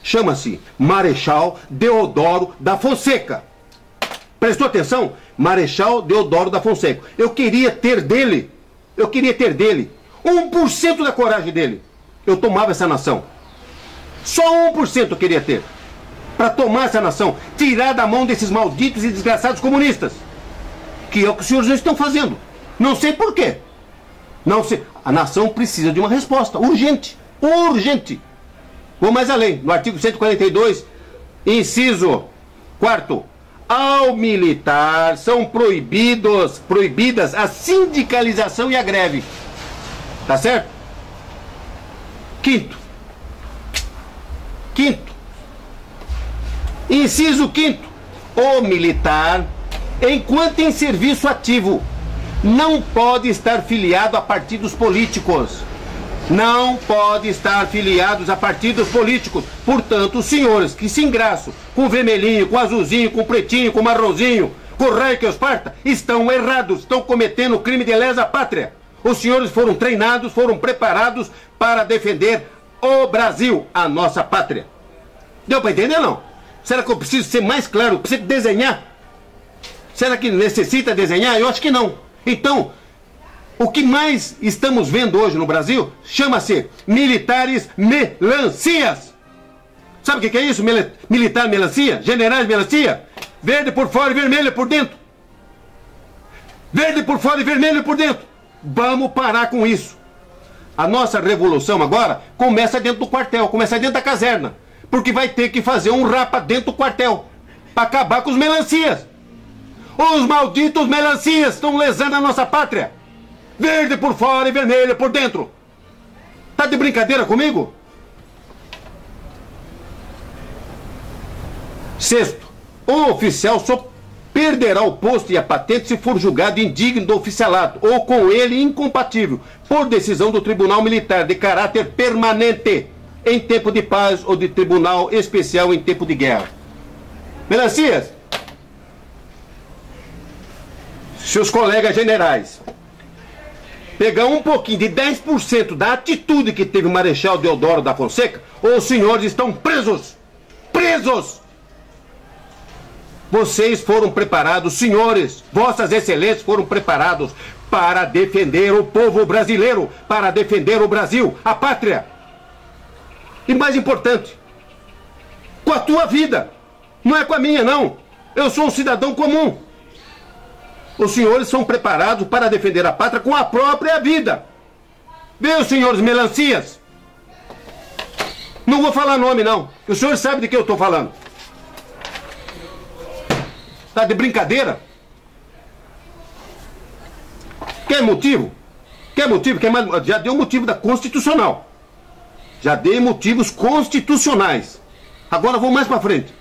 chama-se Marechal Deodoro da Fonseca. Prestou atenção? Marechal Deodoro da Fonseca. Eu queria ter dele 1% da coragem dele. Eu tomava essa nação. Só 1% eu queria ter. Para tomar essa nação, tirar da mão desses malditos e desgraçados comunistas. Que é o que os senhores estão fazendo. Não sei por quê. Não sei. A nação precisa de uma resposta urgente. Urgente. Vou mais além. No artigo 142, inciso 4º. Ao militar são proibidas a sindicalização e a greve. Tá certo? Quinto. Inciso 5º. O militar, enquanto em serviço ativo, não pode estar filiado a partidos políticos. Não pode estar filiados a partidos políticos. Portanto, os senhores que se engraçam com vermelhinho, com azulzinho, com pretinho, com marronzinho, com raio que os parta, estão errados, estão cometendo crime de lesa pátria. Os senhores foram treinados, foram preparados para defender o Brasil, a nossa pátria. Deu para entender, não? Será que eu preciso ser mais claro? Preciso desenhar? Será que necessita desenhar? Eu acho que não. Então, o que mais estamos vendo hoje no Brasil chama-se militares melancias. Sabe o que é isso? Militar melancia? Generais melancia? Verde por fora e vermelho por dentro. Verde por fora e vermelho por dentro. Vamos parar com isso. A nossa revolução agora começa dentro do quartel, começa dentro da caserna. Porque vai ter que fazer um rapa dentro do quartel para acabar com os melancias. Os malditos melancias estão lesando a nossa pátria. Verde por fora e vermelho por dentro. Tá de brincadeira comigo? Sexto, o oficial só perderá o posto e a patente se for julgado indigno do oficialato ou com ele incompatível, por decisão do Tribunal Militar de caráter permanente, em tempo de paz ou de tribunal especial em tempo de guerra. Melancias, seus colegas generais pegar um pouquinho de 10% da atitude que teve o Marechal Deodoro da Fonseca, os senhores estão presos. Presos! Vocês foram preparados, senhores, vossas excelências foram preparados para defender o povo brasileiro, para defender o Brasil, a pátria. E mais importante, com a tua vida, não é com a minha não. Eu sou um cidadão comum. Os senhores são preparados para defender a pátria com a própria vida. Viu, senhores melancias? Não vou falar nome não, os senhores sabem de que eu estou falando. Tá de brincadeira? Quer motivo? Quer motivo? Quer mais? Já deu motivo da constitucional. Já dei motivos constitucionais. Agora vou mais para frente.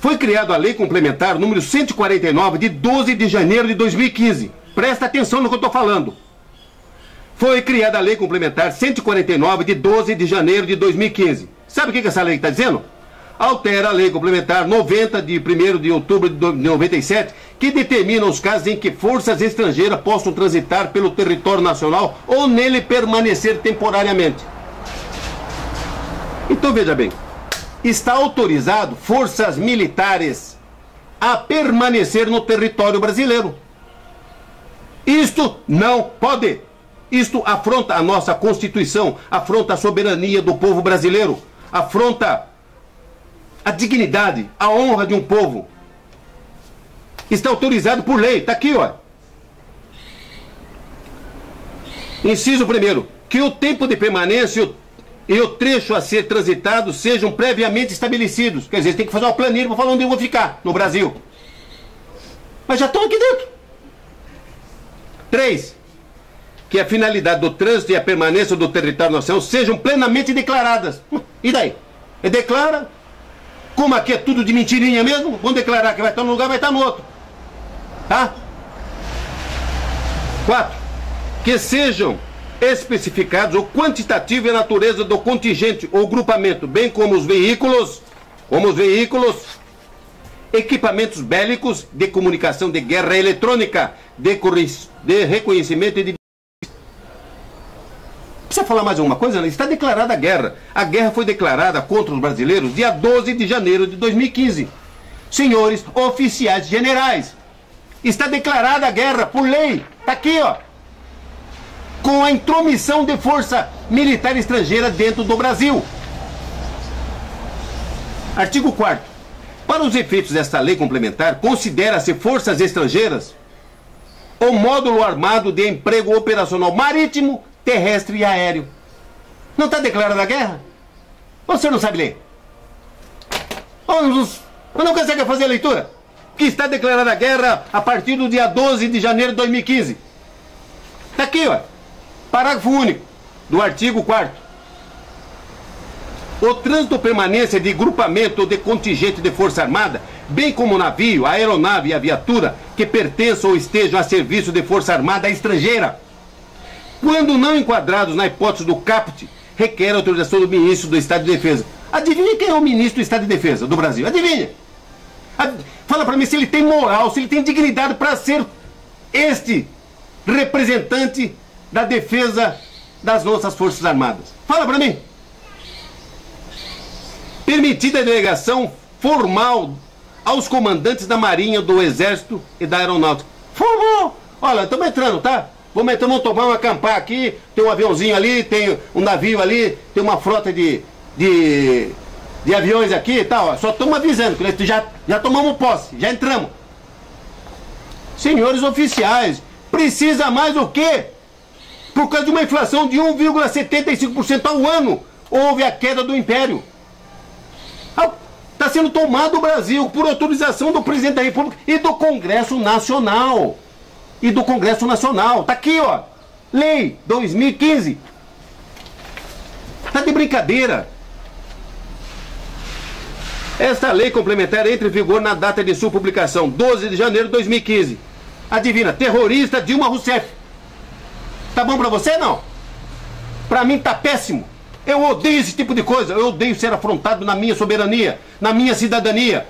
Foi criada a Lei Complementar número 149 de 12 de janeiro de 2015. Presta atenção no que eu estou falando. Foi criada a Lei Complementar 149 de 12 de janeiro de 2015. Sabe o que essa lei está dizendo? Altera a Lei Complementar 90 de 1º de outubro de 97, que determina os casos em que forças estrangeiras possam transitar pelo território nacional ou nele permanecer temporariamente. Então veja bem, está autorizado forças militares a permanecer no território brasileiro. Isto não pode. Isto afronta a nossa Constituição, afronta a soberania do povo brasileiro, afronta a dignidade, a honra de um povo. Está autorizado por lei, está aqui, ó. Inciso 1º, que o tempo de permanência e o trecho a ser transitado sejam previamente estabelecidos. Quer dizer, tem que fazer uma planilha para falar onde eu vou ficar no Brasil. Mas já estão aqui dentro. 3, que a finalidade do trânsito e a permanência do território nacional sejam plenamente declaradas. E daí? Declara. Como aqui é tudo de mentirinha mesmo, vamos declarar que vai estar num lugar, vai estar no outro. Tá? 4, que sejam especificados o quantitativo e a natureza do contingente ou grupamento, bem como os veículos, equipamentos bélicos, de comunicação de guerra eletrônica, de reconhecimento e de... Precisa falar mais alguma coisa? Está declarada a guerra. A guerra foi declarada contra os brasileiros dia 12 de janeiro de 2015. Senhores oficiais generais, está declarada a guerra por lei. Está aqui, ó. Com a intromissão de força militar estrangeira dentro do Brasil. Artigo 4º. Para os efeitos desta lei complementar, considera-se forças estrangeiras o módulo armado de emprego operacional marítimo, terrestre e aéreo. Não está declarada a guerra? Ou você não sabe ler? Ou não consegue fazer a leitura? Que está declarada a guerra a partir do dia 12 de janeiro de 2015. Está aqui, ó. Parágrafo único do artigo 4º. O trânsito ou permanência de grupamento ou de contingente de força armada, bem como o navio, a aeronave e a viatura que pertençam ou estejam a serviço de força armada estrangeira, quando não enquadrados na hipótese do caput, requer a autorização do ministro do Estado de Defesa. Adivinha quem é o ministro do Estado de Defesa do Brasil? Adivinha? Fala pra mim se ele tem moral, se ele tem dignidade para ser este representante da defesa das nossas Forças Armadas. Fala pra mim. Permitida a delegação formal aos comandantes da Marinha, do Exército e da Aeronáutica. Formal! Olha, estamos entrando, tá? Vamos tomar um acampar aqui, tem um aviãozinho ali, tem um navio ali, tem uma frota de aviões aqui e tal. Só estamos avisando, que já tomamos posse, já entramos. Senhores oficiais, precisa mais o quê? Por causa de uma inflação de 1,75% ao ano, houve a queda do Império. Está sendo tomado o Brasil por autorização do presidente da República e do Congresso Nacional. Está aqui, ó. Lei 2015. Está de brincadeira. Esta lei complementar entra em vigor na data de sua publicação, 12 de janeiro de 2015. Adivina, terrorista Dilma Rousseff. Tá bom pra você, não? Pra mim tá péssimo. Eu odeio esse tipo de coisa. Eu odeio ser afrontado na minha soberania, na minha cidadania.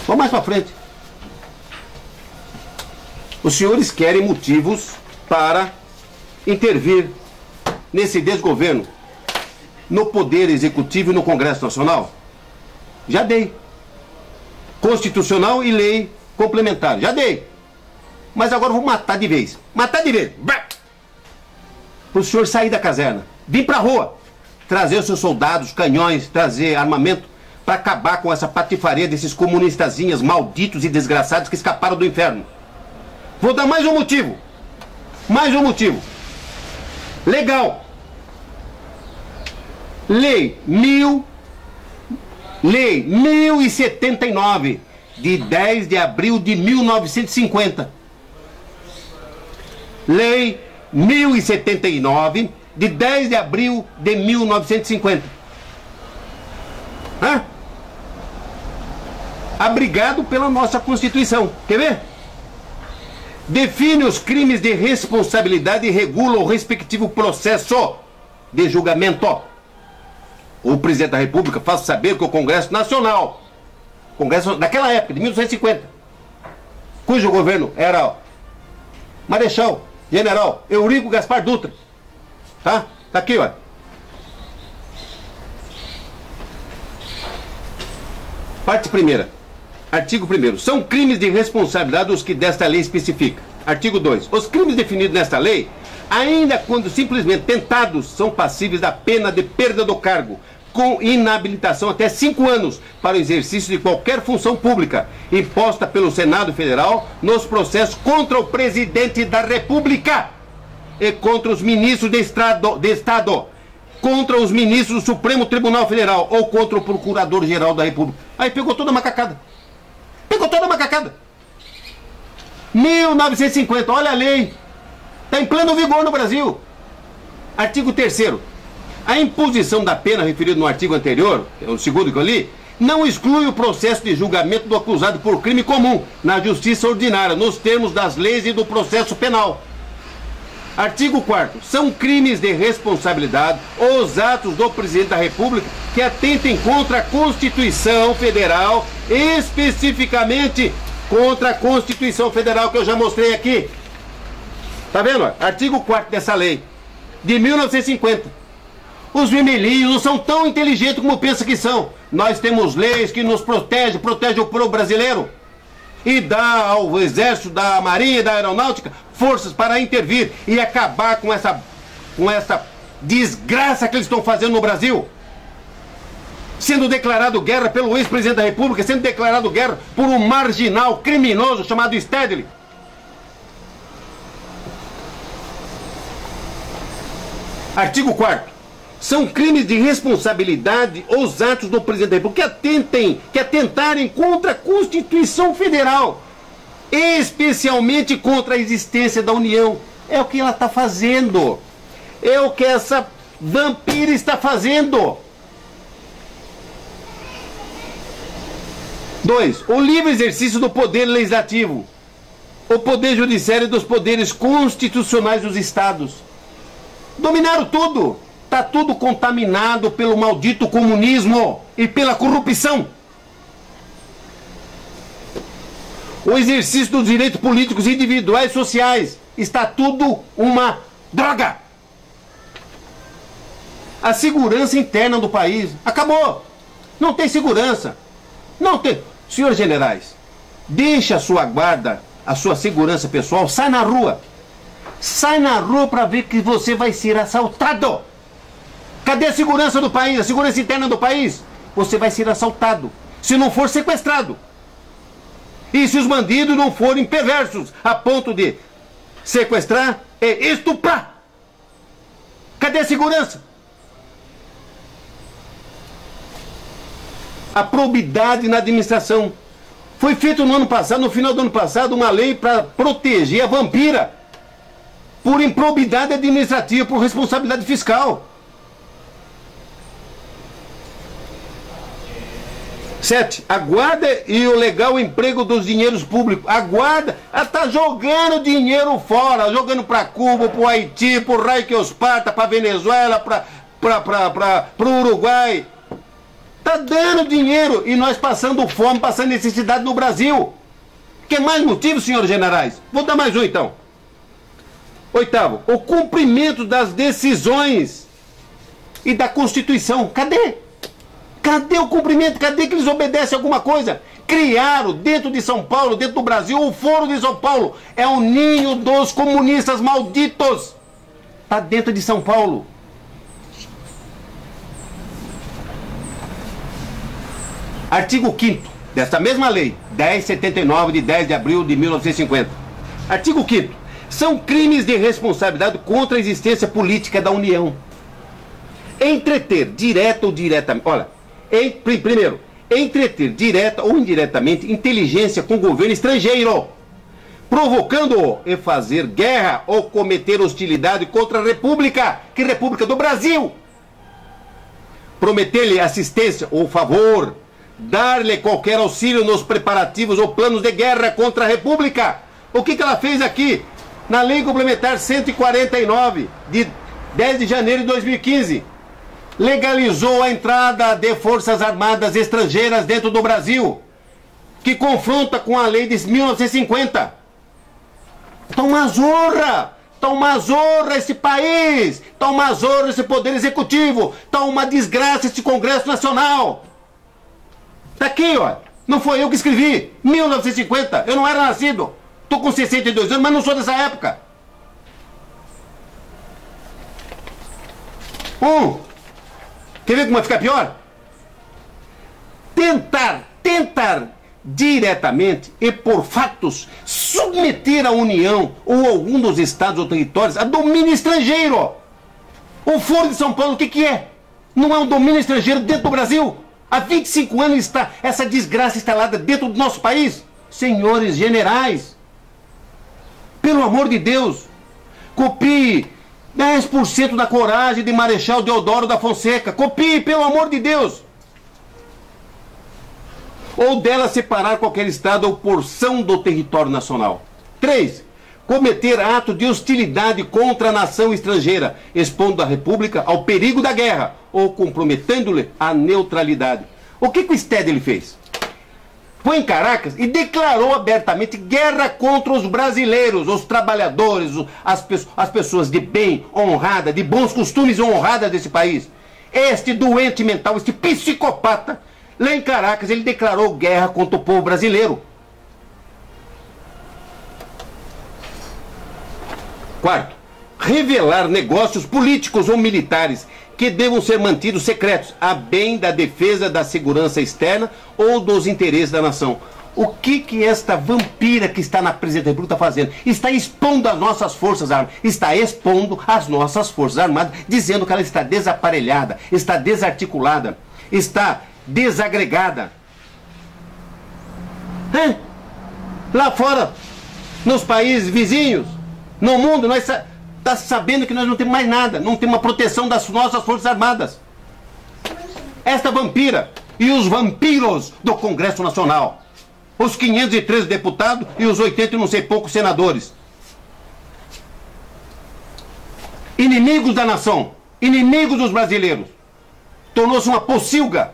Vamos mais para frente. Os senhores querem motivos para intervir nesse desgoverno, no Poder Executivo e no Congresso Nacional? Já dei. Constitucional e lei complementar. Já dei. Mas agora eu vou matar de vez. Matar de vez. Para o senhor sair da caserna. Vir para a rua. Trazer os seus soldados, canhões, trazer armamento para acabar com essa patifaria desses comunistazinhas malditos e desgraçados que escaparam do inferno. Vou dar mais um motivo. Mais um motivo. Legal. Lei 1079, de 10 de abril de 1950. Lei 1079, de 10 de abril de 1950. Abrigado pela nossa Constituição. Quer ver? Define os crimes de responsabilidade e regula o respectivo processo de julgamento. O presidente da República faz saber que o Congresso Nacional, Congresso daquela época, de 1950, cujo governo era Marechal General Eurico Gaspar Dutra. Tá? Tá aqui, ó. Parte primeira. Artigo 1º. São crimes de responsabilidade os que desta lei especifica. Artigo 2. Os crimes definidos nesta lei, ainda quando simplesmente tentados, são passíveis da pena de perda do cargo, com inabilitação até 5 anos para o exercício de qualquer função pública, imposta pelo Senado Federal nos processos contra o presidente da República e contra os ministros de Estado, contra os ministros do Supremo Tribunal Federal ou contra o Procurador-Geral da República. Aí pegou toda a macacada. Pegou toda a macacada. 1950, olha a lei. Está em pleno vigor no Brasil. Artigo 3º. A imposição da pena referida no artigo anterior, o segundo que eu li, não exclui o processo de julgamento do acusado por crime comum na justiça ordinária, nos termos das leis e do processo penal. Artigo 4º. São crimes de responsabilidade os atos do presidente da República que atentem contra a Constituição Federal, especificamente contra a Constituição Federal, que eu já mostrei aqui. Tá vendo? Artigo 4º dessa lei, de 1950. Os vermelhinhos não são tão inteligentes como pensam que são. Nós temos leis que nos protege o povo brasileiro. E dá ao Exército, da Marinha e da Aeronáutica forças para intervir e acabar com essa desgraça que eles estão fazendo no Brasil. Sendo declarado guerra pelo ex-presidente da República, sendo declarado guerra por um marginal criminoso chamado Stedley. Artigo 4º. São crimes de responsabilidade os atos do presidente da República que atentarem contra a Constituição Federal, especialmente contra a existência da União. É o que ela está fazendo. É o que essa vampira está fazendo. 2. O livre exercício do poder legislativo, o poder judiciário e dos poderes constitucionais dos estados. Dominaram tudo. Está tudo contaminado pelo maldito comunismo e pela corrupção. O exercício dos direitos políticos individuais e sociais. Está tudo uma droga. A segurança interna do país acabou. Não tem segurança. Não tem. Senhores generais, deixa a sua guarda, a sua segurança pessoal, sai na rua. Sai na rua para ver que você vai ser assaltado. Cadê a segurança do país, a segurança interna do país? Você vai ser assaltado, se não for sequestrado. E se os bandidos não forem perversos, a ponto de sequestrar e estuprar. Cadê a segurança? A probidade na administração. Foi feito no ano passado, no final do ano passado, uma lei para proteger a vampira por improbidade administrativa, por responsabilidade fiscal. 7. A guarda e o legal emprego dos dinheiros públicos. A guarda está jogando dinheiro fora, jogando para Cuba, para o Haiti, para o raio que os parta, para a Venezuela, para o Uruguai. Está dando dinheiro e nós passando fome, passando necessidade no Brasil. Quer mais motivos, senhores generais? Vou dar mais um então. 8. O cumprimento das decisões e da Constituição. Cadê? Cadê o cumprimento? Cadê que eles obedecem a alguma coisa? Criaram dentro de São Paulo, dentro do Brasil, o Foro de São Paulo. É o ninho dos comunistas malditos. Está dentro de São Paulo. Artigo 5º desta mesma lei, 1079 de 10 de abril de 1950. Artigo 5º. São crimes de responsabilidade contra a existência política da União. Entreter, direta ou diretamente... Olha, primeiro, entreter direta ou indiretamente inteligência com o governo estrangeiro, provocando-o e fazer guerra ou cometer hostilidade contra a República, que é a República do Brasil. Prometer-lhe assistência ou favor, dar-lhe qualquer auxílio nos preparativos ou planos de guerra contra a República. O que ela fez aqui? Na Lei Complementar 149, de 10 de janeiro de 2015, legalizou a entrada de forças armadas estrangeiras dentro do Brasil, que confronta com a lei de 1950. Está uma zorra! Está uma zorra esse país! Está uma zorra esse poder executivo! Está uma desgraça esse Congresso Nacional! Está aqui, ó! Não foi eu que escrevi! 1950! Eu não era nascido! Estou com 62 anos, mas não sou dessa época! Quer ver como vai ficar pior? Tentar diretamente e por fatos submeter a União ou algum dos estados ou territórios a domínio estrangeiro. O Foro de São Paulo, o que é? Não é um domínio estrangeiro dentro do Brasil? Há 25 anos está essa desgraça instalada dentro do nosso país. Senhores generais, pelo amor de Deus, copie 10% da coragem de Marechal Deodoro da Fonseca. Copie, pelo amor de Deus. Ou dela separar qualquer estado ou porção do território nacional. 3. Cometer ato de hostilidade contra a nação estrangeira, expondo a República ao perigo da guerra ou comprometendo-lhe a neutralidade. O que o Stedley fez? foi em Caracas e declarou abertamente guerra contra os brasileiros, os trabalhadores, as pessoas de bem, honrada, de bons costumes honradas desse país. Este doente mental, este psicopata, lá em Caracas, ele declarou guerra contra o povo brasileiro. Quarto, revelar negócios políticos ou militares que devam ser mantidos secretos, a bem da defesa da segurança externa ou dos interesses da nação. O que esta vampira que está na presidência da República está fazendo? Está expondo as nossas forças armadas, está expondo as nossas forças armadas, dizendo que ela está desaparelhada, está desarticulada, está desagregada. Lá fora, nos países vizinhos, no mundo, nós está sabendo que nós não temos mais nada, não temos uma proteção das nossas forças armadas. Esta vampira e os vampiros do Congresso Nacional, os 513 deputados e os 80 e não sei poucos senadores, inimigos da nação, inimigos dos brasileiros, tornou-se uma pocilga,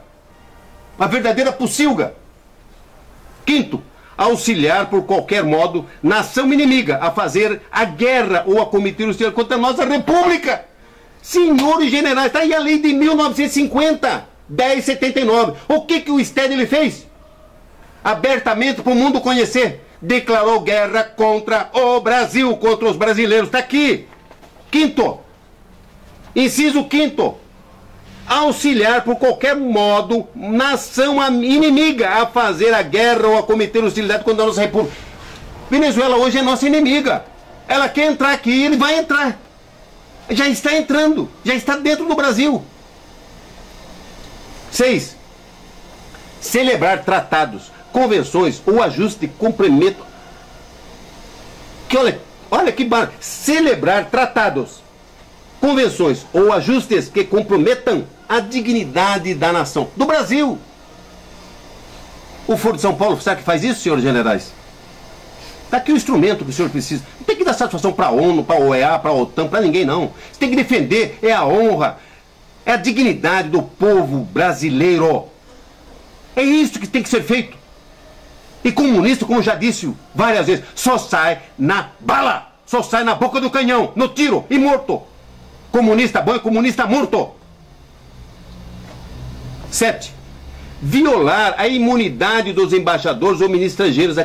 uma verdadeira pocilga. Quinto, auxiliar por qualquer modo nação inimiga a fazer a guerra ou a cometer o extermínio contra a nossa república. Senhores generais, está aí a lei de 1950, 1079. O que o Stedley fez? Abertamente para o mundo conhecer, declarou guerra contra o Brasil, contra os brasileiros. Está aqui. Quinto, inciso quinto, auxiliar por qualquer modo nação inimiga a fazer a guerra ou a cometer hostilidade contra a nossa república. Venezuela hoje é nossa inimiga. Ela quer entrar aqui, ele vai entrar. Já está entrando, já está dentro do Brasil. 6. Celebrar tratados, convenções ou ajustes de cumprimento. Que olha que barulho. Celebrar tratados, convenções ou ajustes que comprometam a dignidade da nação. Do Brasil. O Foro de São Paulo, sabe que faz isso, senhores generais? Está aqui o instrumento que o senhor precisa. Não tem que dar satisfação para a ONU, para a OEA, para a OTAN, para ninguém não. Você tem que defender, é a honra, é a dignidade do povo brasileiro. É isso que tem que ser feito. E comunista, como eu já disse várias vezes, só sai na bala, só sai na boca do canhão, no tiro e morto. Comunista bom é comunista morto. 7. Violar a imunidade dos embaixadores ou ministros estrangeiros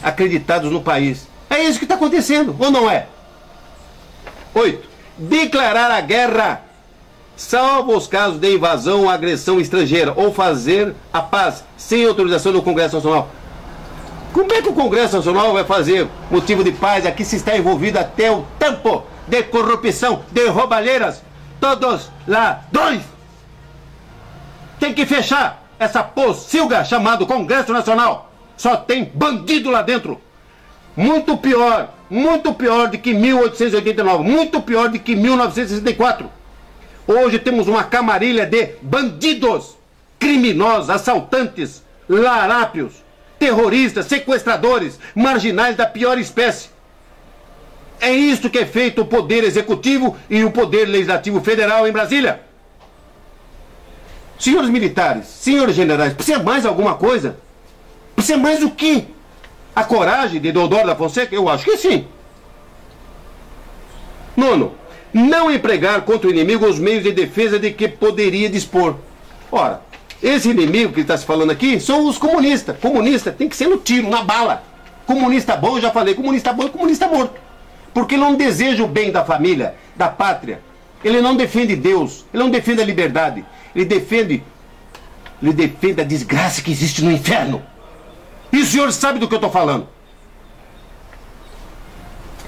acreditados no país. É isso que está acontecendo, ou não é? 8. Declarar a guerra, salvo os casos de invasão ou agressão estrangeira, ou fazer a paz sem autorização do Congresso Nacional. Como é que o Congresso Nacional vai fazer motivo de paz aqui se está envolvido até o tampo de corrupção, de roubalheiras, todos ladrões? Tem que fechar essa pocilga chamada Congresso Nacional. Só tem bandido lá dentro. Muito pior do que 1889, muito pior do que 1964. Hoje temos uma camarilha de bandidos, criminosos, assaltantes, larápios, terroristas, sequestradores, marginais da pior espécie. É isso que é feito o Poder Executivo e o Poder Legislativo Federal em Brasília. Senhores militares, senhores generais, precisa mais alguma coisa? Precisa mais o quê? A coragem de Deodoro da Fonseca? Eu acho que sim. 9. Não empregar contra o inimigo os meios de defesa de que poderia dispor. Ora, esse inimigo que está se falando aqui são os comunistas. Comunista tem que ser no tiro, na bala. Comunista bom, eu já falei, comunista bom é comunista morto. Porque ele não deseja o bem da família, da pátria. Ele não defende Deus, ele não defende a liberdade. Ele defende a desgraça que existe no inferno. E o senhor sabe do que eu estou falando.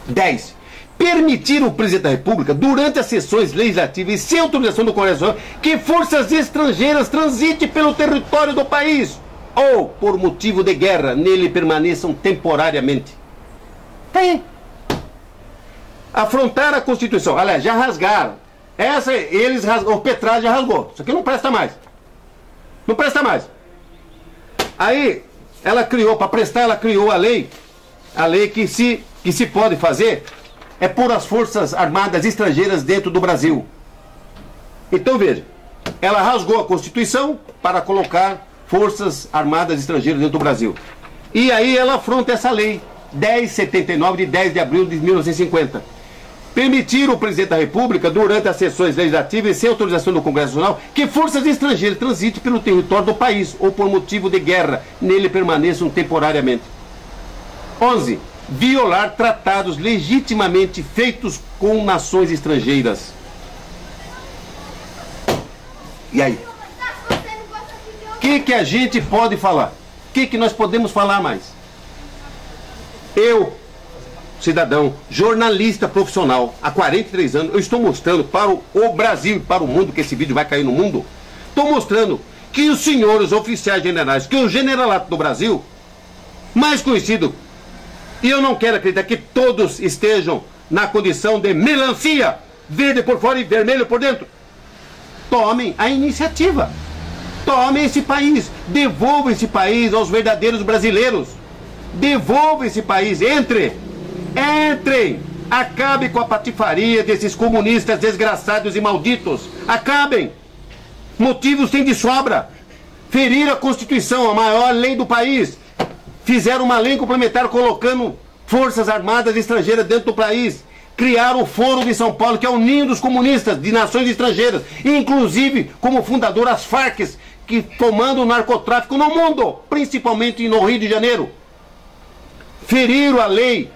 10. Permitir ao presidente da República, durante as sessões legislativas e sem autorização do Congresso Nacional, que forças estrangeiras transitem pelo território do país ou, por motivo de guerra, nele permaneçam temporariamente. Tá aí. Afrontar a Constituição. Aliás, já rasgaram. Essa, eles rasgaram. O Petralha já rasgou. Isso aqui não presta mais. Não presta mais. Aí, ela criou, para prestar, ela criou a lei que se pode fazer é pôr as forças armadas estrangeiras dentro do Brasil. Então veja, ela rasgou a Constituição para colocar forças armadas estrangeiras dentro do Brasil. E aí ela afronta essa lei 1079 de 10 de abril de 1950. Permitir o presidente da República, durante as sessões legislativas e sem autorização do Congresso Nacional, que forças estrangeiras transitem pelo território do país ou por motivo de guerra nele permaneçam temporariamente. 11. Violar tratados legitimamente feitos com nações estrangeiras. E aí? O que a gente pode falar? O que nós podemos falar mais? Eu, cidadão, jornalista profissional, há 43 anos, eu estou mostrando para o Brasil e para o mundo, que esse vídeo vai cair no mundo, estou mostrando que os senhores oficiais generais, que o generalato do Brasil, mais conhecido, e eu não quero acreditar que todos estejam na condição de melancia, verde por fora e vermelho por dentro, tomem a iniciativa. Tomem esse país, devolvam esse país aos verdadeiros brasileiros. Devolvam esse país, entrem, acabem com a patifaria desses comunistas desgraçados e malditos. Acabem. Motivos tem de sobra. Feriram a Constituição, a maior lei do país. Fizeram uma lei complementar colocando forças armadas estrangeiras dentro do país. Criaram o Foro de São Paulo, que é o ninho dos comunistas de nações estrangeiras. Inclusive, como fundador, as Farc, que comandam o narcotráfico no mundo, principalmente no Rio de Janeiro. Feriram a lei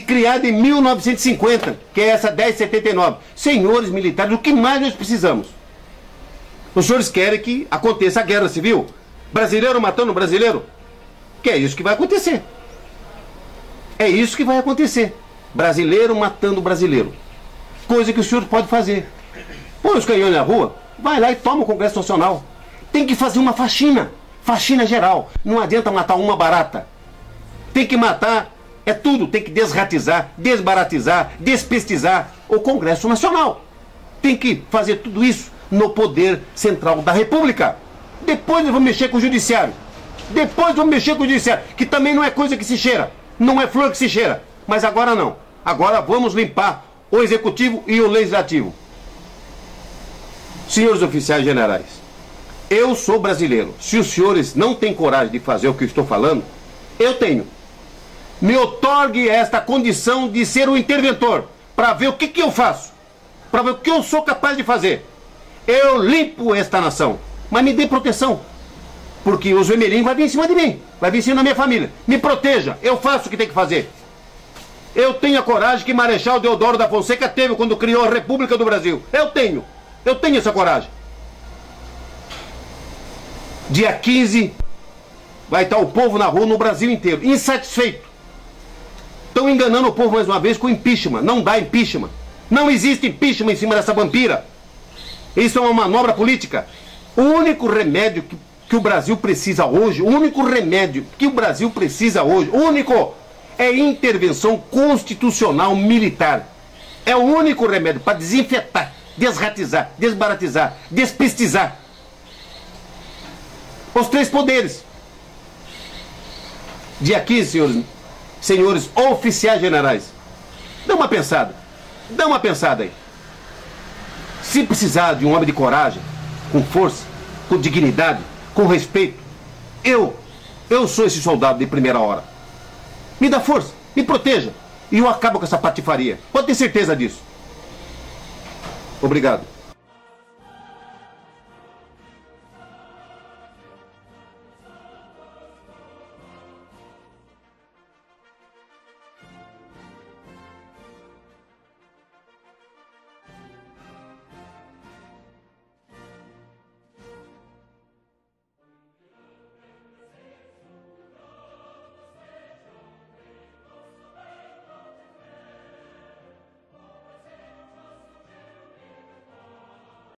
criada em 1950, que é essa 1079. Senhores militares, o que mais nós precisamos? Os senhores querem que aconteça a guerra civil? Brasileiro matando brasileiro? Que é isso que vai acontecer. É isso que vai acontecer. Brasileiro matando brasileiro. Coisa que o senhor pode fazer. Põe os canhões na rua, vai lá e toma o Congresso Nacional. Tem que fazer uma faxina. Faxina geral. Não adianta matar uma barata. Tem que matar, é tudo. Tem que desratizar, desbaratizar, despestizar o Congresso Nacional. Tem que fazer tudo isso no poder central da República. Depois nós vamos mexer com o Judiciário. Depois vamos mexer com o Judiciário, que também não é coisa que se cheira. Não é flor que se cheira. Mas agora não. Agora vamos limpar o Executivo e o Legislativo. Senhores oficiais generais, eu sou brasileiro. Se os senhores não têm coragem de fazer o que eu estou falando, eu tenho. Me outorgue esta condição de ser o interventor, para ver o que eu faço, para ver o que eu sou capaz de fazer. Eu limpo esta nação, mas me dê proteção, porque os vermelhinhos vão vir em cima de mim, vai vir em cima da minha família. Me proteja, eu faço o que tem que fazer. Eu tenho a coragem que Marechal Deodoro da Fonseca teve quando criou a República do Brasil. Eu tenho essa coragem. Dia 15 vai estar o povo na rua no Brasil inteiro, insatisfeito. Estão enganando o povo mais uma vez com impeachment. Não dá impeachment. Não existe impeachment em cima dessa vampira. Isso é uma manobra política. O único remédio que o Brasil precisa hoje, é intervenção constitucional militar. É o único remédio para desinfetar, desratizar, desbaratizar, despestizar os três poderes. Dia 15, senhores oficiais generais, dá uma pensada aí. Se precisar de um homem de coragem, com força, com dignidade, com respeito, eu sou esse soldado de primeira hora. Me dá força, me proteja, e eu acabo com essa patifaria. Pode ter certeza disso. Obrigado.